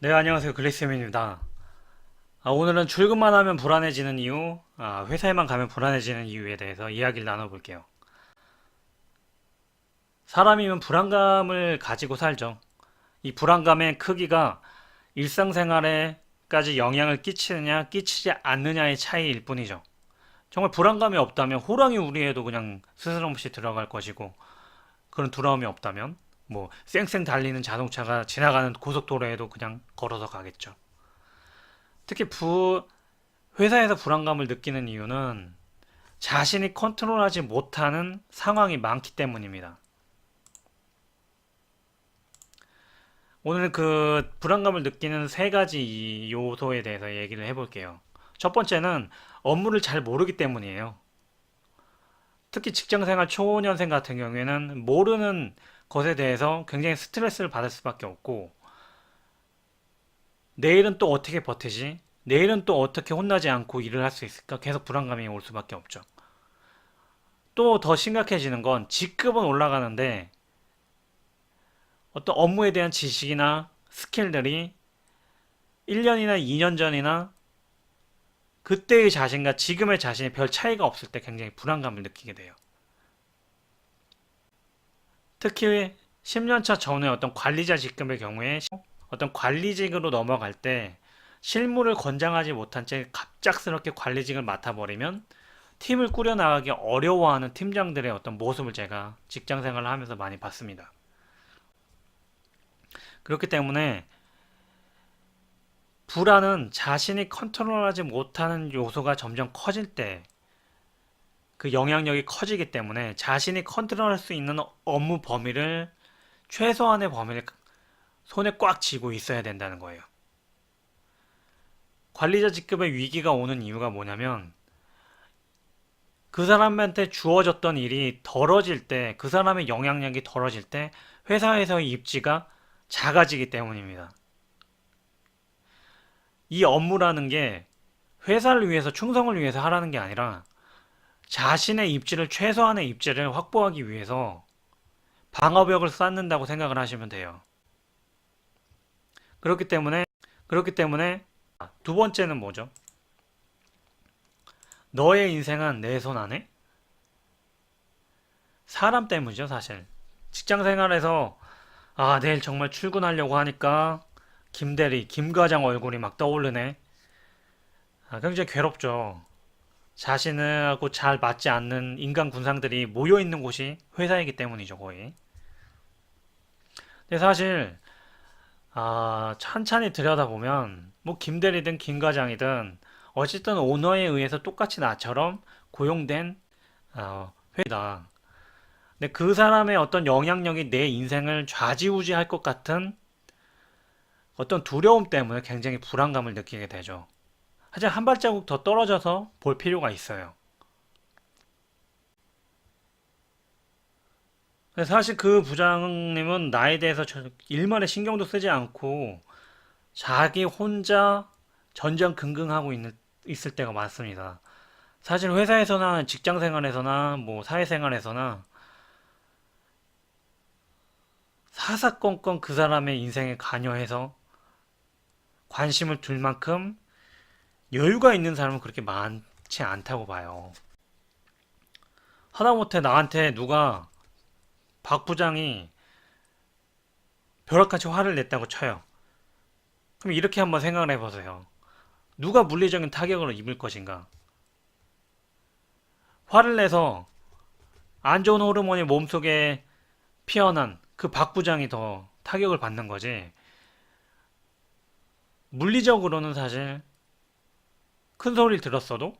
네, 안녕하세요. 글리쌤입니다. 오늘은 출근만 하면 불안해지는 이유, 회사에만 가면 불안해지는 이유에 대해서 이야기를 나눠볼게요. 사람이면 불안감을 가지고 살죠. 이 불안감의 크기가 일상생활에까지 영향을 끼치느냐, 끼치지 않느냐의 차이일 뿐이죠. 정말 불안감이 없다면 호랑이 우리에도 그냥 스스럼없이 들어갈 것이고, 그런 두려움이 없다면, 뭐, 쌩쌩 달리는 자동차가 지나가는 고속도로에도 그냥 걸어서 가겠죠. 특히 회사에서 불안감을 느끼는 이유는 자신이 컨트롤하지 못하는 상황이 많기 때문입니다. 오늘 그 불안감을 느끼는 세 가지 요소에 대해서 얘기를 해볼게요. 첫 번째는 업무를 잘 모르기 때문이에요. 특히 직장생활 초년생 같은 경우에는 모르는 것에 대해서 굉장히 스트레스를 받을 수밖에 없고, 내일은 또 어떻게 버티지? 내일은 또 어떻게 혼나지 않고 일을 할 수 있을까? 계속 불안감이 올 수밖에 없죠. 또 더 심각해지는 건 직급은 올라가는데 어떤 업무에 대한 지식이나 스킬들이 1년이나 2년 전이나 그때의 자신과 지금의 자신이 별 차이가 없을 때 굉장히 불안감을 느끼게 돼요. 특히 10년차 전에 어떤 관리자 직급의 경우에 어떤 관리직으로 넘어갈 때 실무를 권장하지 못한 채 갑작스럽게 관리직을 맡아버리면 팀을 꾸려나가기 어려워하는 팀장들의 어떤 모습을 제가 직장 생활을 하면서 많이 봤습니다. 그렇기 때문에 불안은 자신이 컨트롤하지 못하는 요소가 점점 커질 때 그 영향력이 커지기 때문에 자신이 컨트롤할 수 있는 업무 범위를 최소한의 범위를 손에 꽉 쥐고 있어야 된다는 거예요. 관리자 직급의 위기가 오는 이유가 뭐냐면 그 사람한테 주어졌던 일이 덜어질 때, 그 사람의 영향력이 덜어질 때 회사에서의 입지가 작아지기 때문입니다. 이 업무라는 게 회사를 위해서 충성을 위해서 하라는 게 아니라 자신의 입지를 최소한의 입지를 확보하기 위해서 방어벽을 쌓는다고 생각을 하시면 돼요. 그렇기 때문에 두 번째는 뭐죠? 너의 인생은 내 손 안에? 사람 때문이죠, 사실. 직장 생활에서 내일 정말 출근하려고 하니까 김대리, 김과장 얼굴이 막 떠오르네. 굉장히 괴롭죠. 자신하고 잘 맞지 않는 인간 군상들이 모여 있는 곳이 회사이기 때문이죠, 거의. 근데 사실 찬찬히 들여다보면 뭐 김대리든 김과장이든 어쨌든 오너에 의해서 똑같이 나처럼 고용된 회다. 근데 그 사람의 어떤 영향력이 내 인생을 좌지우지할 것 같은 어떤 두려움 때문에 굉장히 불안감을 느끼게 되죠. 하지만 한 발자국 더 떨어져서 볼 필요가 있어요. 사실 그 부장님은 나에 대해서 일말의 신경도 쓰지 않고 자기 혼자 전전긍긍하고 있을 때가 많습니다. 사실 회사에서나 직장 생활에서나 뭐 사회생활에서나 사사건건 그 사람의 인생에 관여해서 관심을 둘 만큼 여유가 있는 사람은 그렇게 많지 않다고 봐요. 하다못해 나한테 누가 박 부장이 벼락같이 화를 냈다고 쳐요. 그럼 이렇게 한번 생각을 해보세요. 누가 물리적인 타격을 입을 것인가? 화를 내서 안 좋은 호르몬이 몸속에 피어난 그 박 부장이 더 타격을 받는 거지. 물리적으로는 사실 큰 소리를 들었어도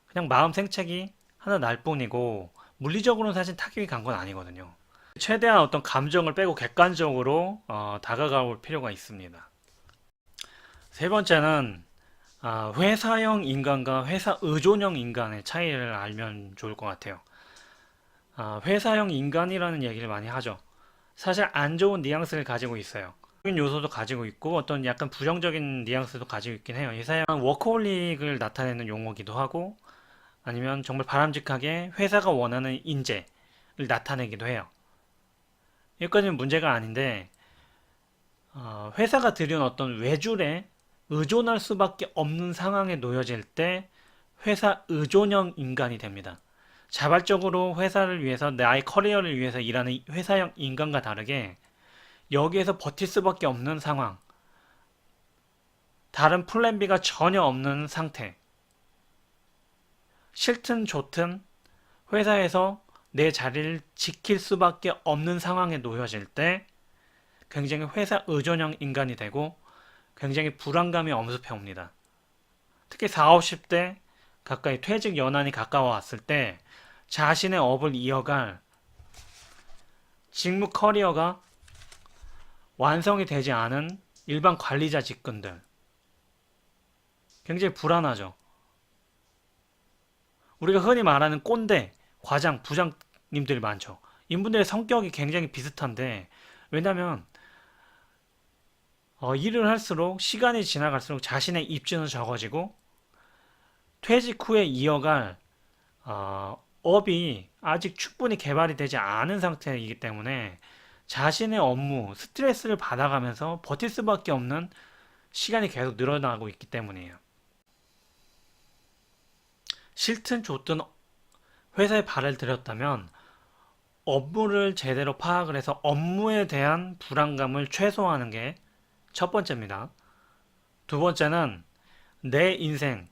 그냥 마음 생책이 하나 날 뿐이고 물리적으로는 사실 타격이 간 건 아니거든요. 최대한 어떤 감정을 빼고 객관적으로 다가갈 필요가 있습니다. 세 번째는 회사형 인간과 회사 의존형 인간의 차이를 알면 좋을 것 같아요. 회사형 인간이라는 얘기를 많이 하죠. 사실 안 좋은 뉘앙스를 가지고 있어요. 적인 요소도 가지고 있고 어떤 약간 부정적인 뉘앙스도 가지고 있긴 해요. 회사형 워커홀릭을 나타내는 용어기도 하고 아니면 정말 바람직하게 회사가 원하는 인재를 나타내기도 해요. 여기까지는 문제가 아닌데 회사가 들여온 어떤 외줄에 의존할 수밖에 없는 상황에 놓여질 때 회사 의존형 인간이 됩니다. 자발적으로 회사를 위해서 나의 커리어를 위해서 일하는 회사형 인간과 다르게 여기에서 버틸 수밖에 없는 상황, 다른 플랜 B가 전혀 없는 상태, 싫든 좋든 회사에서 내 자리를 지킬 수밖에 없는 상황에 놓여질 때 굉장히 회사 의존형 인간이 되고 굉장히 불안감이 엄습해 옵니다. 특히 40, 50대 가까이 퇴직 연한이 가까워 왔을 때 자신의 업을 이어갈 직무 커리어가 완성이 되지 않은 일반 관리자 직군들 굉장히 불안하죠. 우리가 흔히 말하는 꼰대, 과장, 부장님들이 많죠. 이분들의 성격이 굉장히 비슷한데 왜냐면 일을 할수록 시간이 지나갈수록 자신의 입지는 적어지고 퇴직 후에 이어갈 업이 아직 충분히 개발이 되지 않은 상태이기 때문에 자신의 업무, 스트레스를 받아가면서 버틸 수밖에 없는 시간이 계속 늘어나고 있기 때문이에요. 싫든 좋든 회사에 발을 들였다면 업무를 제대로 파악을 해서 업무에 대한 불안감을 최소화하는 게 첫 번째입니다. 두 번째는 내 인생에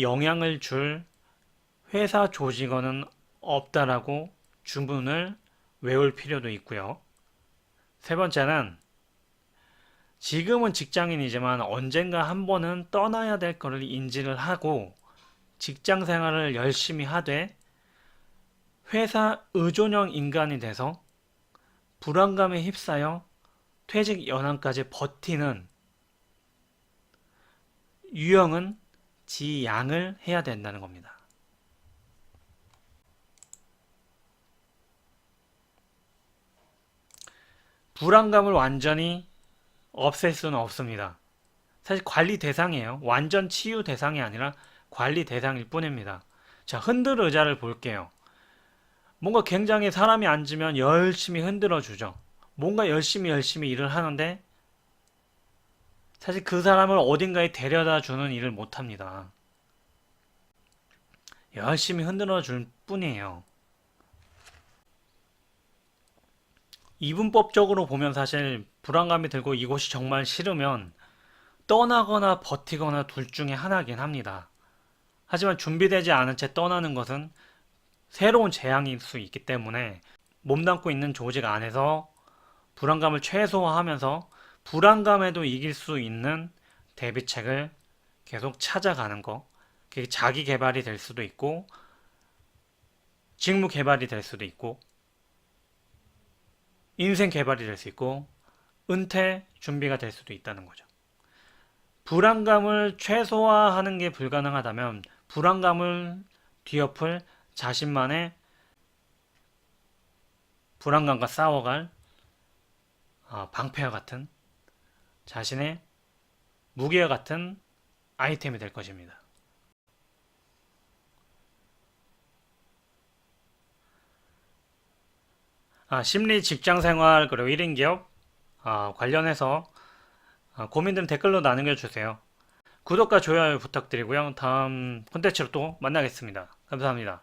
영향을 줄 회사 조직원은 없다라고 주문을 외울 필요도 있고요. 세 번째는 지금은 직장인이지만 언젠가 한 번은 떠나야 될 것을 인지를 하고 직장 생활을 열심히 하되 회사 의존형 인간이 돼서 불안감에 휩싸여 퇴직 연한까지 버티는 유형은 지양을 해야 된다는 겁니다. 불안감을 완전히 없앨 수는 없습니다. 사실 관리 대상이에요. 완전 치유 대상이 아니라 관리 대상일 뿐입니다. 자, 흔들 의자를 볼게요. 뭔가 굉장히 사람이 앉으면 열심히 흔들어 주죠. 뭔가 열심히 일을 하는데 사실 그 사람을 어딘가에 데려다 주는 일을 못 합니다. 열심히 흔들어 줄 뿐이에요. 이분법적으로 보면 사실 불안감이 들고 이곳이 정말 싫으면 떠나거나 버티거나 둘 중에 하나긴 합니다. 하지만 준비되지 않은 채 떠나는 것은 새로운 재앙일 수 있기 때문에 몸담고 있는 조직 안에서 불안감을 최소화하면서 불안감에도 이길 수 있는 대비책을 계속 찾아가는 거. 그게 자기 개발이 될 수도 있고 직무 개발이 될 수도 있고 인생 개발이 될 수 있고 은퇴 준비가 될 수도 있다는 거죠. 불안감을 최소화하는 게 불가능하다면 불안감을 뒤엎을 자신만의 불안감과 싸워갈 방패와 같은 자신의 무기와 같은 아이템이 될 것입니다. 심리 직장생활 그리고 1인 기업 관련해서 고민들은 댓글로 남겨주세요. 구독과 좋아요 부탁드리고요. 다음 콘텐츠로 또 만나겠습니다. 감사합니다.